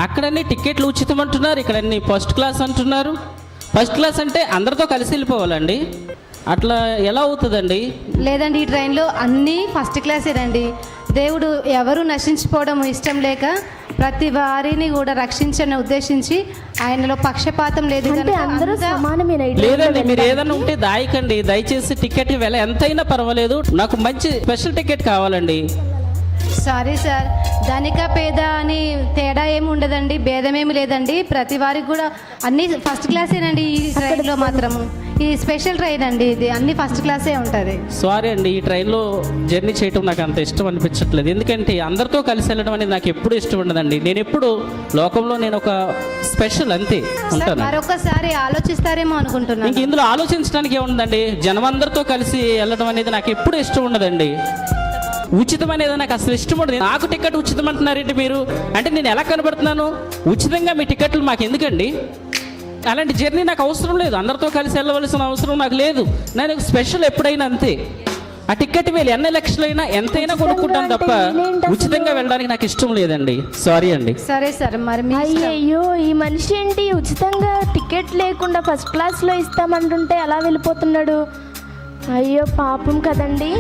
అక్కడన్నీ టికెట్లు ఉచితం అంటున్నారు, ఇక్కడన్నీ ఫస్ట్ క్లాస్ అంటున్నారు. ఫస్ట్ క్లాస్ అంటే అందరితో కలిసి వెళ్ళిపోవాలండి, అట్లా ఎలా అవుతుందండి? లేదండి, ఈ ట్రైన్లో అన్నీ ఫస్ట్ క్లాసేనండి. దేవుడు ఎవరు నశించిపోవడం ఇష్టం లేక ప్రతి వారిని కూడా రక్షించని ఉద్దేశించి ఆయనలో పక్షపాతం లేదు అంటే కనుక అందరూ సమానమైన లేదండి, మీరు ఏదైనా ఉంటే దాయకండి, దయచేసి టికెట్ వెల ఎంతైనా పర్వాలేదు, నాకు మంచి స్పెషల్ టికెట్ కావాలండి. సారీ సార్, ధనిక పేద అని తేడా ఏమి ఉండదండి, భేదమేమి లేదండి. ప్రతి వారికి కూడా అన్ని ఫస్ట్ క్లాసేనండి. ఈ ట్రైన్లో మాత్రము ఇది స్పెషల్ ట్రైన్ అండి, ఇది అన్ని ఫస్ట్ క్లాసే ఉంటుంది. సారీ అండి, ఈ ట్రైన్లో జర్నీ చేయటం నాకు అంత ఇష్టం అనిపించట్లేదు. ఎందుకంటే అందరితో కలిసి వెళ్ళడం అనేది నాకు ఎప్పుడు ఇష్టం ఉండదండి. నేను ఎప్పుడు లోకంలో నేను ఒక స్పెషల్ అంతే ఉంటాను. మరొకసారి ఆలోచిస్తారేమో అనుకుంటున్నాను. ఇంక ఇందులో ఆలోచించడానికి ఏముందండి? జనం అందరితో కలిసి వెళ్ళడం అనేది నాకు ఎప్పుడు ఇష్టం ఉండదండి. ఉచితం అనేది నాకు అసలు ఇష్టం ఉండదు. నాకు టికెట్ ఉచితం అంటున్నారేంటి మీరు? అంటే నేను ఎలా కనబడుతున్నాను? ఉచితంగా మీ టికెట్లు మాకు ఎందుకండి? అలాంటి జర్నీ నాకు అవసరం లేదు, అందరితో కలిసి వెళ్ళవలసిన అవసరం నాకు లేదు. నేను స్పెషల్ ఎప్పుడైనా అంతే. ఆ టికెట్ వేలు ఎన్ని లక్షలైనా ఎంతైనా కొనుక్కుంటాను తప్ప ఉచితంగా వెళ్ళడానికి నాకు ఇష్టం లేదండి. సారీ అండి. సరే సార్, మరి మీ ఇష్టం. అయ్యో, ఈ మనిషి ఏంటి ఉచితంగా టికెట్ లేకుండా ఫస్ట్ క్లాస్లో ఇస్తామంటుంటే అలా వెళ్ళిపోతున్నాడు? అయ్యో పాపం కదండి.